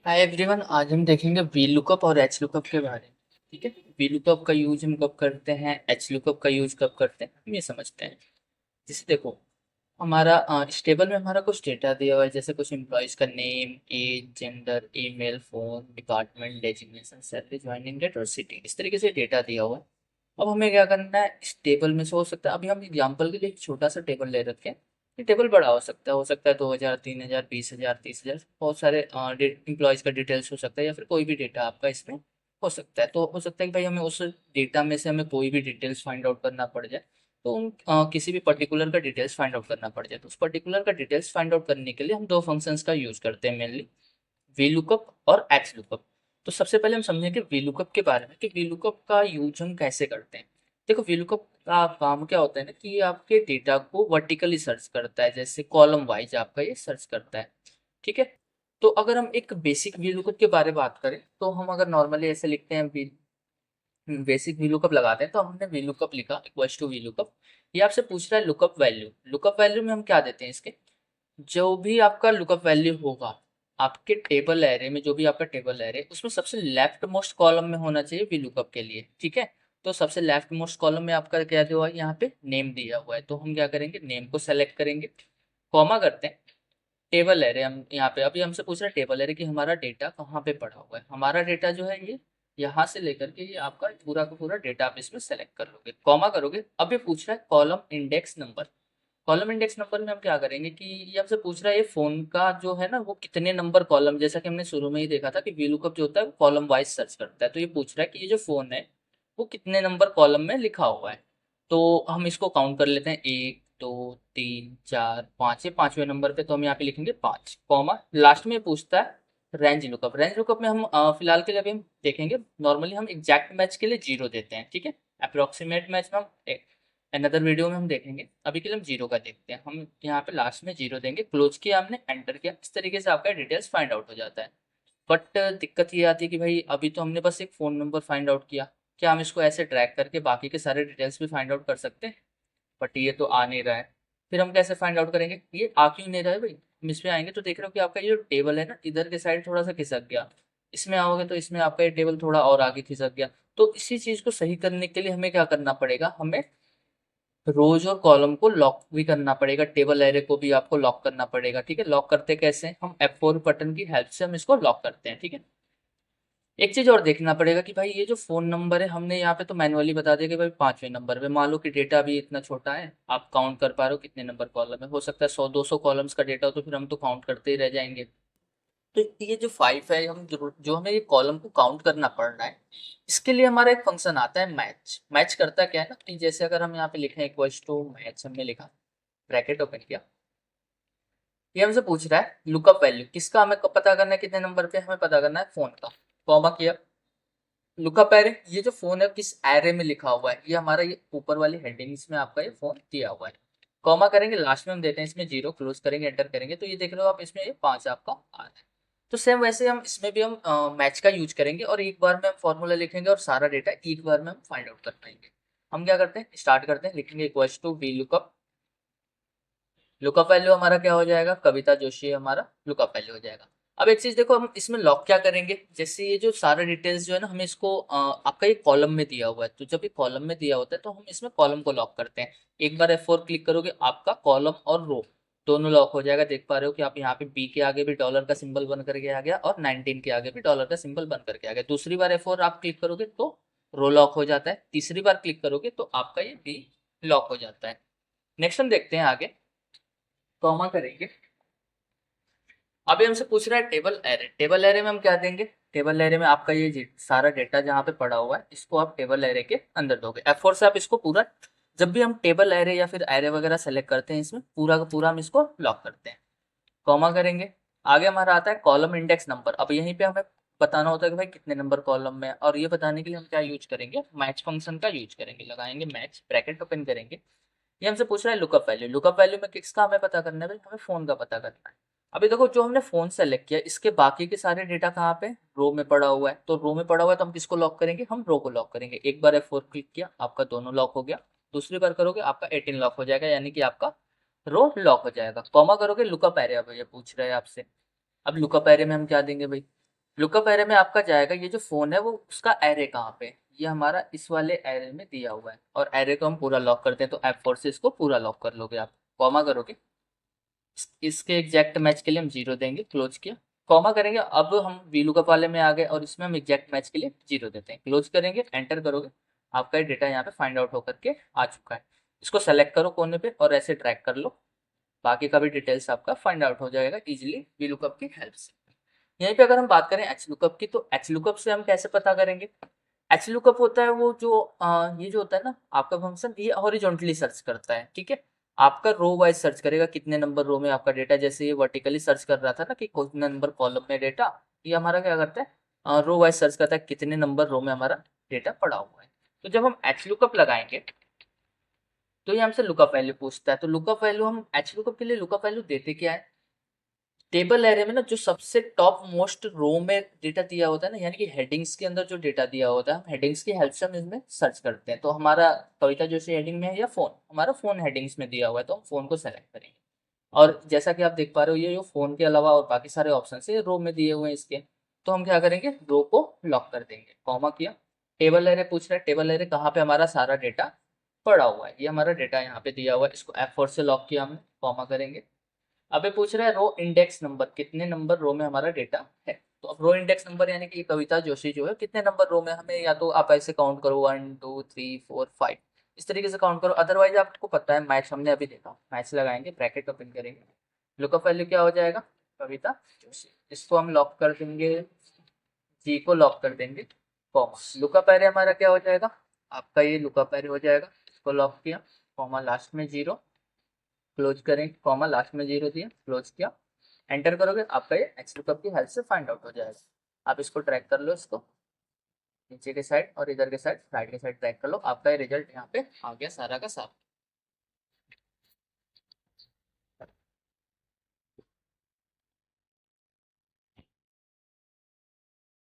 Hi everyone, आज हम देखेंगे वी लुकअप और एच लुकअप के बारे में। ठीक है। वी लुकअप का यूज हम कब करते हैं, एच लुकअप का यूज कब करते हैं, हम ये समझते हैं। जैसे देखो, हमारा इस टेबल में हमारा कुछ डेटा दिया हुआ है, जैसे कुछ एम्प्लॉयज का name, age, gender, email, phone, department, designation, salary, joining date और सिटी, इस तरीके से डेटा दिया हुआ है। अब हमें क्या करना है, इस टेबल में से हो सकता है, अभी हम एग्जाम्पल के लिए एक छोटा सा टेबल ले रखे हैं। ये टेबल बड़ा हो सकता है 2000, 3000, 20,000, 30,000, बहुत सारे एम्प्लॉयज़ का डिटेल्स हो सकता है, या फिर कोई भी डेटा आपका इसमें हो सकता है। तो हो सकता है कि भाई हमें उस डेटा में से हमें कोई भी डिटेल्स फाइंड आउट करना पड़ जाए। तो किसी भी पर्टिकुलर का डिटेल्स फाइंड आउट करना पड़ जाए, तो उस पर्टिकुलर का डिटेल्स फाइंड आउट करने के लिए हम दो फंक्शंस का यूज करते हैं मेनली, वी लुकअप और एच लुकअप। तो सबसे पहले हम समझेंगे वी लुकअप के बारे में कि वी लुकअप का यूज हम कैसे करते हैं। देखो, वी लुकअप का काम क्या होता है ना, कि ये आपके डेटा को वर्टिकली सर्च करता है, जैसे कॉलम वाइज आपका ये सर्च करता है। ठीक है। तो अगर हम एक बेसिक वी लुकअप के बारे में बात करें, तो हम अगर नॉर्मली ऐसे लिखते हैं, बेसिक वी लुकअप लगाते हैं, तो हमने वी लुकअप लिखा इक्वल्स टू वी लुकअप। ये आपसे पूछ रहा है लुकअप वैल्यू। लुकअप वैल्यू में हम क्या देते हैं, इसके जो भी आपका लुकअप वैल्यू होगा, आपके टेबल एरे में जो भी आपका टेबल एरे, उसमें सबसे लेफ्ट मोस्ट कॉलम में होना चाहिए वी लुकअप के लिए। ठीक है। तो सबसे लेफ्ट मोस्ट कॉलम में आपका क्या दिया हुआ है, यहाँ पे नेम दिया हुआ है, तो हम क्या करेंगे, नेम को सेलेक्ट करेंगे, कॉमा करते हैं। टेबल एरे, हम यहाँ पे अभी हमसे पूछ रहे हैं टेबल एरे कि हमारा डेटा कहाँ पे पड़ा हुआ है। हमारा डेटा जो है ये यहाँ से लेकर के ये आपका पूरा का पूरा डेटा आप इसमें सेलेक्ट कर लोगे, कॉमा करोगे। अब ये पूछ रहा है column index number. Column index number में हम क्या करेंगे कि ये हमसे पूछ रहा है ये फोन का जो है ना, वो कितने नंबर कॉलम, जैसा कि हमने शुरू में ही देखा था कि वीलुकअप जो होता है वो कॉलम वाइज सर्च करता है। तो ये पूछ रहा है कि ये जो फोन है वो कितने नंबर कॉलम में लिखा हुआ है। तो हम इसको काउंट कर लेते हैं, 1, 2, 3, 4, 5। ये पांचवें नंबर पे, तो हम यहाँ पे लिखेंगे 5, कॉमा लास्ट में पूछता है रेंज लुकअप। रेंज लुकअप में हम फिलहाल के लिए अभी हम देखेंगे, नॉर्मली हम एग्जैक्ट मैच के लिए 0 देते हैं। ठीक है। अप्रोक्सीमेट मैच में हम अनदर वीडियो में हम देखेंगे, अभी के लिए हम 0 का देखते हैं। हम यहाँ पे लास्ट में 0 देंगे, क्लोज किया हमने, एंटर किया, इस तरीके से आपका डिटेल्स फाइंड आउट हो जाता है। बट दिक्कत ये आती है कि भाई अभी तो हमने बस एक फ़ोन नंबर फाइंड आउट किया, क्या हम इसको ऐसे ड्रैग करके बाकी के सारे डिटेल्स भी फाइंड आउट कर सकते हैं? बट ये तो आ नहीं रहा है। फिर हम कैसे फाइंड आउट करेंगे, ये आ क्यों नहीं रहा है भाई? हम इसमें आएंगे तो देख रहे हो कि आपका ये जो टेबल है ना, इधर के साइड थोड़ा सा खिसक गया। इसमें आओगे तो इसमें आपका ये टेबल थोड़ा और आगे खिसक गया। तो इसी चीज़ को सही करने के लिए हमें क्या करना पड़ेगा, हमें रोज और कॉलम को लॉक भी करना पड़ेगा, टेबल एरे को भी आपको लॉक करना पड़ेगा। ठीक है। लॉक करते कैसे, हम F4 बटन की हेल्प से हम इसको लॉक करते हैं। ठीक है। एक चीज और देखना पड़ेगा कि भाई ये जो फोन नंबर है, हमने यहाँ पे तो मैनुअली बता दिया कि भाई पांचवें नंबर पे, मान लो कि डेटा भी इतना छोटा है, आप काउंट कर पा रहे हो कितने नंबर कॉलम है, हो सकता है 100-200 कॉलम्स का डेटा हो, तो फिर हम तो काउंट करते ही रह जाएंगे। तो ये जो 5 है, हम जो हमें ये कॉलम को काउंट करना पड़ रहा है, इसके लिए हमारा एक फंक्शन आता है मैच। मैच करता क्या है ना, कि जैसे अगर हम यहाँ पे लिखें इक्वल्स टू मैच, हमने लिखा, ब्रैकेट ओपन किया, ये हमसे पूछ रहा है लुकअप वैल्यू किसका, हमें कब पता करना है, कितने नंबर पे, हमें पता करना है फोन का। कॉमा किया, लुकअप एरे, ये जो फोन है किस एरे में लिखा हुआ है, ये हमारा ये ऊपर वाली हेडिंग्स में आपका ये फोन दिया हुआ है। कॉमा करेंगे, लास्ट में हम देते हैं इसमें 0, क्लोज करेंगे, एंटर करेंगे, तो ये देख रहे हो आप, इसमें ये 5 आपका आ रहा है। तो सेम वैसे हम इसमें भी हम मैच का यूज करेंगे, और एक बार में हम फॉर्मूला लिखेंगे और सारा डेटा एक बार में हम फाइंड आउट कर पाएंगे। हम क्या करते हैं, स्टार्ट करते हैं, लिखेंगे equals to V lookup. Lookup value हमारा क्या हो जाएगा, कविता जोशी हमारा लुकअप वैल्यू हो जाएगा। अब एक चीज देखो, हम इसमें लॉक क्या करेंगे, जैसे ये जो सारे डिटेल्स जो है ना, हमें इसको आपका ये कॉलम में दिया हुआ है, तो जब ये कॉलम में दिया होता है तो हम इसमें कॉलम को लॉक करते हैं। एक बार F4 क्लिक करोगे, आपका कॉलम और रो दोनों लॉक हो जाएगा। देख पा रहे हो कि आप यहाँ पे बी के आगे भी डॉलर का सिंबल बन करके आ गया, और 19 के आगे भी डॉलर का सिंबल बन करके आ गया। दूसरी बार F4 आप क्लिक करोगे तो रो लॉक हो जाता है, तीसरी बार क्लिक करोगे तो आपका ये बी लॉक हो जाता है। नेक्स्ट हम देखते हैं आगे, कॉमा करेंगे। अभी हमसे पूछ रहा है टेबल एरे। टेबल एरे में हम क्या देंगे, टेबल एरे में आपका ये सारा डेटा जहाँ पे पड़ा हुआ है, इसको आप टेबल एरे के अंदर दोगे। F4 से आप इसको पूरा, जब भी हम टेबल एरे या फिर एरे वगैरह सेलेक्ट करते हैं, इसमें पूरा का पूरा हम इसको लॉक करते हैं, कॉमा करेंगे। आगे हमारा आता है कॉलम इंडेक्स नंबर। अब यहीं पे हमें बताना होता है कि भाई कितने नंबर कॉलम में है, और ये बताने के लिए हम क्या यूज करेंगे, मैच फंक्शन का यूज करेंगे, लगाएंगे मैच, ब्रैकेट ओपन करेंगे। ये हमसे पूछ रहा है लुकअप वैल्यू। लुकअप वैल्यू में किसका हमें पता करना है भाई, हमें फोन का पता करना है। अभी देखो, जो हमने फोन सेलेक्ट किया, इसके बाकी के सारे डेटा कहाँ पे, रो में पड़ा हुआ है। तो रो में पड़ा हुआ है तो हम किसको लॉक करेंगे, हम रो को लॉक करेंगे। एक बार F4 क्लिक किया, आपका दोनों लॉक हो गया। दूसरी बार करोगे, आपका 18 लॉक हो जाएगा, यानी कि आपका रो लॉक हो जाएगा। कॉमा करोगे, लुकअप एरे, अब ये पूछ रहे हैं आपसे। अब लुकअप एरे में हम क्या देंगे भाई, लुकअप एरे में आपका जाएगा ये जो फोन है वो उसका एरे कहाँ पे, ये हमारा इस वाले एरे में दिया हुआ है, और एरे को हम पूरा लॉक करते हैं तो F4 से इसको पूरा लॉक कर लोगे आप, कॉमा करोगे, इसके एग्जैक्ट मैच के लिए हम जीरो देंगे, क्लोज किया, कॉमा करेंगे, अब हम वी लुकअप वाले में आ गए और इसमें हम एग्जैक्ट मैच के लिए जीरो देते हैं, क्लोज करेंगे, एंटर करोगे, आपका डेटा यहाँ पे फाइंड आउट होकर के आ चुका है। इसको सेलेक्ट करो कोने पे और ऐसे ट्रैक कर लो, बाकी का भी डिटेल्स आपका फाइंड आउट हो जाएगा इजीली वी लुकअप की हेल्प से। यहीं पे अगर हम बात करें एच लुकअप की, तो एच लुकअप से हम कैसे पता करेंगे। एच लुकअप होता है वो जो ये जो होता है ना आपका फंक्शन, ये हॉरिजॉन्टली सर्च करता है, ठीक है, आपका रो वाइज सर्च करेगा कितने नंबर रो में आपका डेटा, जैसे ये वर्टिकली सर्च कर रहा था ना कि कितने नंबर कॉलम में डेटा, ये हमारा क्या करता है रो वाइज सर्च करता है कितने नंबर रो में हमारा डेटा पड़ा हुआ है। तो जब हम एच लुकअप लगाएंगे तो ये हमसे लुकअप वैल्यू पूछता है, तो लुकअप वैल्यू हम एच लुकअप के लिए लुकअप वैल्यू देते क्या है, टेबल एरे में ना जो सबसे टॉप मोस्ट रो में डेटा दिया होता है ना, यानी कि हेडिंग्स के अंदर जो डेटा दिया होता है, हम हेडिंग्स की हेल्प से हम इसमें सर्च करते हैं, तो हमारा कविता जोशी हेडिंग में है या फोन, हमारा फोन हेडिंग्स में दिया हुआ है तो हम फोन को सेलेक्ट करेंगे। और जैसा कि आप देख पा रहे हो ये जो फोन के अलावा और बाकी सारे ऑप्शन है रो में दिए हुए हैं इसके, तो हम क्या करेंगे रो को लॉक कर देंगे, कॉमा किया, टेबल एरे पूछ रहा है, टेबल एरे कहाँ पे हमारा सारा डेटा पड़ा हुआ है, ये हमारा डेटा यहाँ पे दिया हुआ है, इसको F4 से लॉक किया हमने, कॉमा करेंगे। अब ये पूछ रहा है रो इंडेक्स नंबर, कितने नंबर रो में हमारा डेटा है, तो अब रो इंडेक्स नंबर यानी कि कविता जोशी जो है कितने नंबर रो में, हमें या तो आप ऐसे काउंट करो 1 2 3 4 5, इस तरीके से काउंट करो, अदरवाइज आपको पता है मैच हमने अभी देखा, मैच लगाएंगे, ब्रैकेट ओपन करेंगे, लुकअप वैल्यू क्या हो जाएगा कविता जोशी, इसको हम लॉक कर देंगे, जी को लॉक कर देंगे, कॉमा, लुकअप एरे हमारा क्या हो जाएगा, आपका ये लुकअप एरे हो जाएगा, इसको लॉक किया, कॉमा लास्ट में जीरो, क्लोज करें, कॉमा लास्ट में जीरो दिया, क्लोज किया, एंटर करोगे, आपका ये एच लुकअप की हेल्प से फाइंड आउट हो जाएगा। आप इसको ट्रैक कर लो, इसको नीचे के साइड और इधर के साइड, राइट के साइड ट्रैक कर लो, आपका ये रिजल्ट यहाँ पे आ गया सारा का सारा।